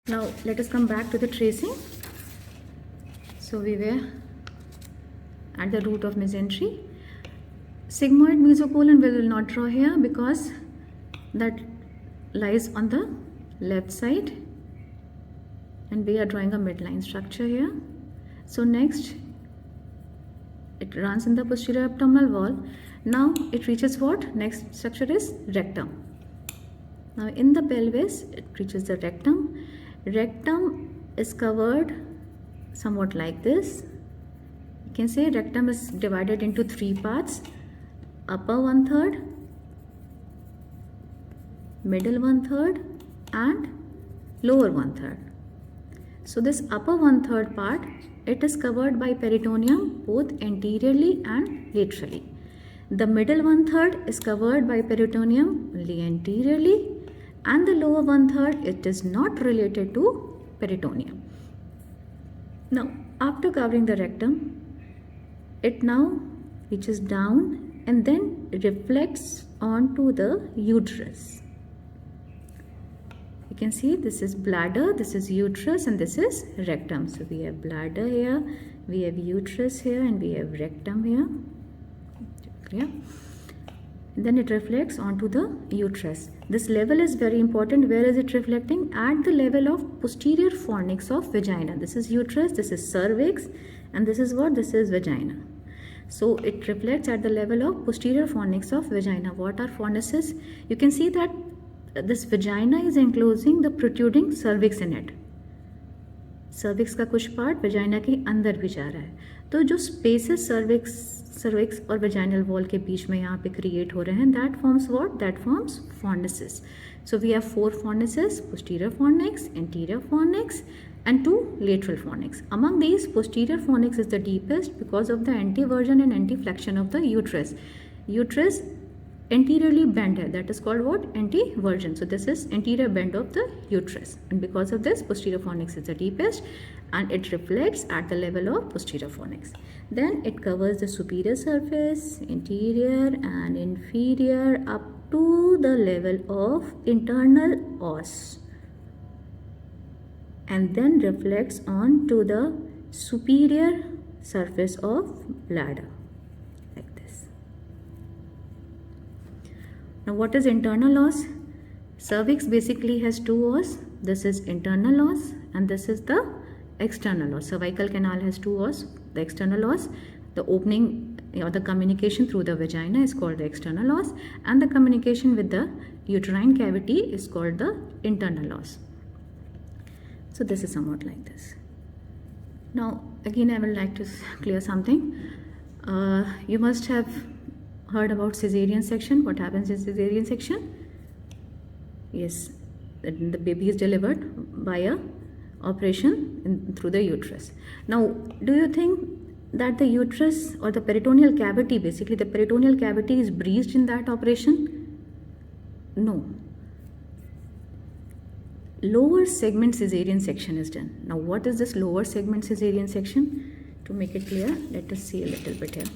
Now let us come back to the tracing. So we were at the root of mesentery. Sigmoid mesocolon we will not draw here because that lies on the left side and we are drawing a midline structure here. So next it runs in the posterior abdominal wall. Now it reaches what? Next structure is rectum. Now in the pelvis it reaches the rectum. Rectum is covered somewhat like this. You can say rectum is divided into three parts: upper 1/3, middle 1/3 and lower 1/3. So this upper 1/3 part, it is covered by peritoneum both anteriorly and laterally. The middle 1/3 is covered by peritoneum only anteriorly, and the lower 1/3 it is not related to peritoneum. Now after covering the rectum, it now reaches down and then reflects onto the uterus. You can see this is bladder, this is uterus, and this is rectum. So we have bladder here, we have uterus here, and we have rectum here. Clear? Then it reflects onto the uterus. This level is very important. Where is it reflecting? At the level of posterior fornix of vagina. This is uterus, this is cervix, and this is what? This is vagina. So it reflects at the level of posterior fornix of vagina. What are fornices? You can see that this vagina is enclosing the protruding cervix in it. Cervix का कुछ part vagina के अंदर भी जा रहा है. तो जो स्पेसेस सर्विक्स और वजाइनल वॉल के बीच में यहाँ पे क्रिएट हो रहे हैं, that forms what? That forms fornices. So we have 4 fornices: posterior fornix, anterior fornix and 2 lateral fornix. Among these, posterior fornix is the deepest because of the anteversion and anteflexion of the uterus. Uterus anteriorly bent है, that is called what? Anteversion. So this is anterior bend of the uterus, and because of this posterior fornix is the deepest and it reflects at the level of posterior fornix. Then it covers the superior surface, interior and inferior up to the level of internal os, and then reflects on to the superior surface of bladder. Now what is internal os? Cervix basically has 2 os. This is internal os and this is the external os. Cervical canal has 2 os. The external os, the opening or the communication through the vagina is called the external os, and the communication with the uterine cavity is called the internal os. So this is somewhat like this. Now again I would like to clear something. You must have heard about cesarean section. What happens in cesarean section? Yes, the baby is delivered by a operation through the uterus. Now do you think that the uterus or the peritoneal cavity, basically the peritoneal cavity, is breached in that operation? No. Lower segment cesarean section is done. Now what is this lower segment cesarean section? To make it clear, let us see a little bit here.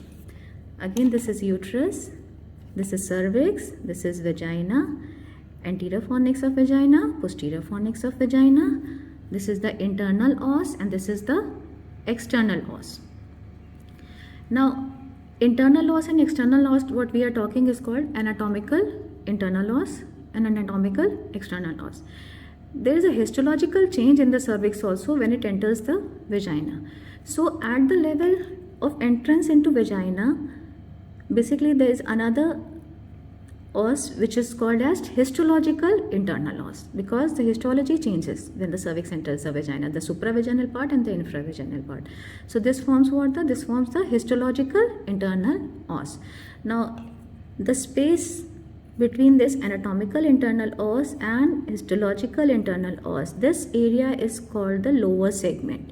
Again, this is uterus, this is cervix, this is vagina, anterior fornix of vagina, posterior fornix of vagina, this is the internal os, and this is the external os. Now internal os and external os, what we are talking is called anatomical internal os and anatomical external os. There is a histological change in the cervix also when it enters the vagina. So at the level of entrance into vagina, basically there is another os which is called as histological internal os, because the histology changes when the cervix enters the vagina, the supravaginal part and the infravaginal part. So this forms what? This forms the histological internal os. Now the space between this anatomical internal os and histological internal os, this area is called the lower segment.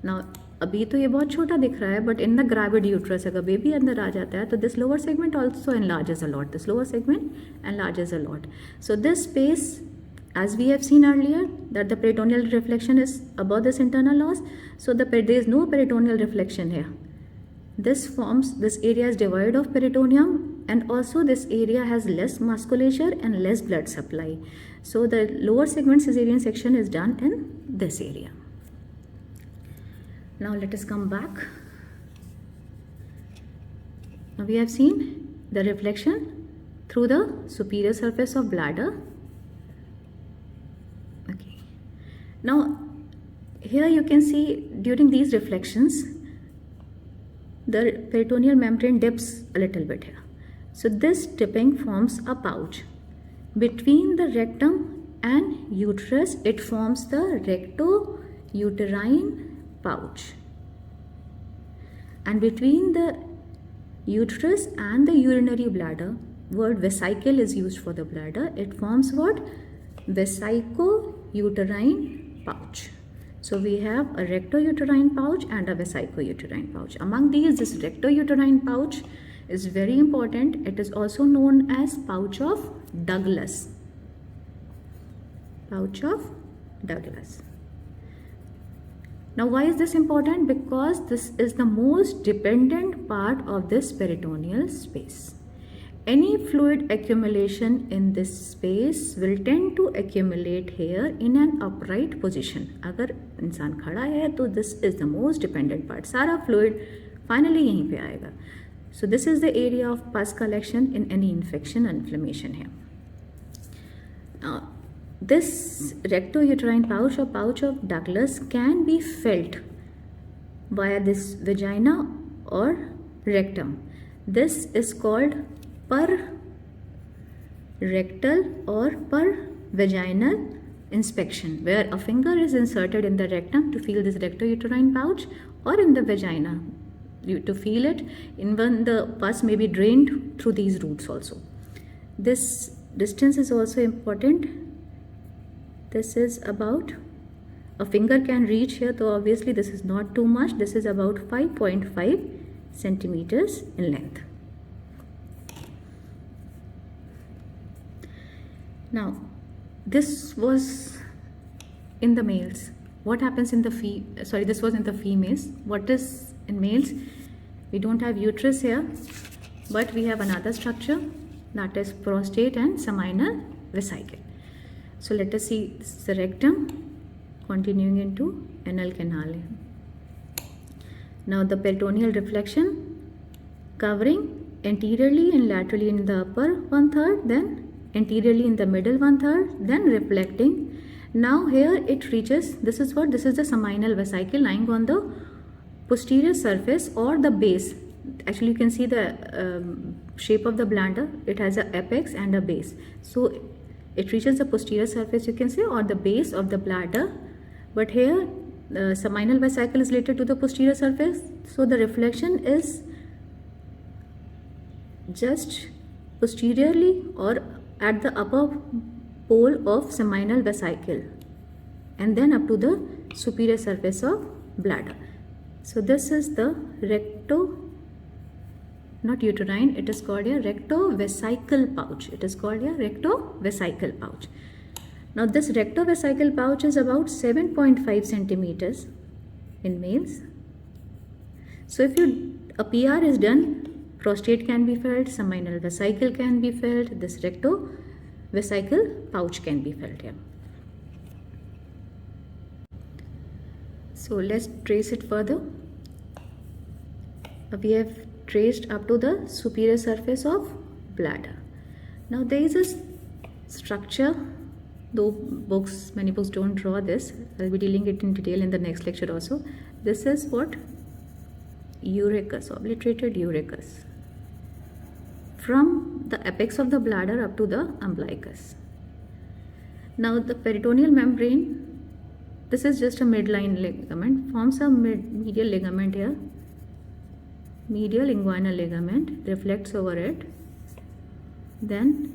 Now अभी तो ये बहुत छोटा दिख रहा है, but in the gravid uterus अगर baby अंदर आ जाता है तो this lower segment also enlarges a lot. This lower segment enlarges a lot. So this space, as we have seen earlier, that the peritoneal reflection is above this internal os, so there is no peritoneal reflection here. this area is devoid of peritoneum, and also this area has less musculature and less blood supply. So the lower segment cesarean section is done in this area. Now let us come back. Now we have seen the reflection through the superior surface of bladder. Okay. Now here you can see during these reflections the peritoneal membrane dips a little bit here. So this dipping forms a pouch. Between the rectum and uterus, it forms the recto-uterine pouch. And between the uterus and the urinary bladder, word vesicle is used for the bladder, it forms what? Vesico-uterine pouch. So we have a recto-uterine pouch and a vesico-uterine pouch. Among these, this recto-uterine pouch is very important. It is also known as pouch of Douglas. Pouch of Douglas. Now why is this important? Because this is the most dependent part of this peritoneal space. Any fluid accumulation in this space will tend to accumulate here in an upright position. अगर इंसान खड़ा है तो this is the most dependent part. सारा fluid finally यहीं पे आएगा. So this is the area of pus collection in any infection and inflammation here. Now this recto-uterine pouch or pouch of Douglas can be felt via this vagina or rectum. This is called per-rectal or per-vaginal inspection, where a finger is inserted in the rectum to feel this recto-uterine pouch, or in the vagina to feel it, when the pus may be drained through these routes also. This distance is also important. This is about, a finger can reach here, so obviously this is not too much. This is about 5.5 centimeters in length. Now, this was in the males. What happens in the this was in the females. What is in males? We don't have uterus here, but we have another structure, that is prostate and seminal vesicle. So let us see, this is the rectum continuing into anal canal. Now the peritoneal reflection covering anteriorly and laterally in the upper 1/3, then anteriorly in the middle 1/3, then reflecting. Now here it reaches, this is the seminal vesicle lying on the posterior surface or the base. Actually you can see the shape of the bladder. It has an apex and a base. So it reaches the posterior surface, you can say, or the base of the bladder. But here the seminal vesicle is related to the posterior surface. So the reflection is just posteriorly or at the upper pole of seminal vesicle, and then up to the superior surface of bladder. So this is the not uterine, it is called a rectovesical pouch. It is called a rectovesical pouch. Now this rectovesical pouch is about 7.5 centimeters in males. So if a PR is done, prostate can be felt, seminal vesicle can be felt, this rectovesical pouch can be felt here. So let's trace it further. We have traced up to the superior surface of bladder. Now there is a structure, though many books don't draw this. I'll be dealing it in detail in the next lecture also. This is what? Urachus, obliterated urachus. From the apex of the bladder up to the umbilicus. Now the peritoneal membrane, this is just a midline ligament, forms a medial ligament here. Medial inguinal ligament, reflects over it. Then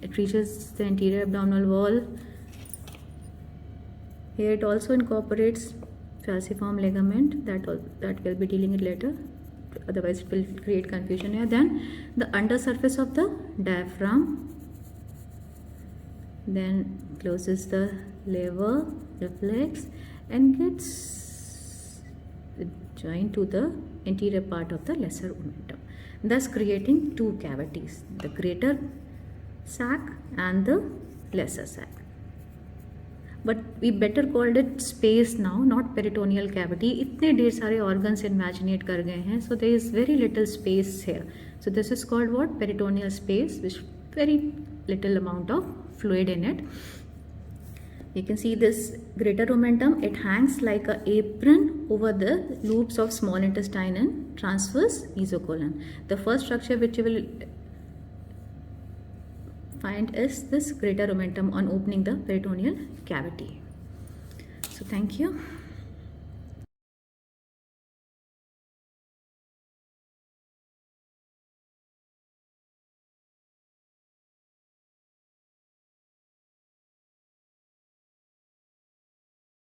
it reaches the anterior abdominal wall. Here it also incorporates falciform ligament, that we'll be dealing it later. Otherwise it will create confusion here. Then the undersurface of the diaphragm, then closes the lever, reflex, and gets join to the anterior part of the lesser omentum, thus creating two cavities, the greater sac and the lesser sac. But we better called it space now, not peritoneal cavity. इतने ढेर सारे organs imaginate कर गए हैं, so there is very little space here. So this is called what? Peritoneal space, which very little amount of fluid in it. You can see this greater omentum, it hangs like a apron over the loops of small intestine and transverse mesocolon. The first structure which you will find is this greater omentum on opening the peritoneal cavity. So thank you.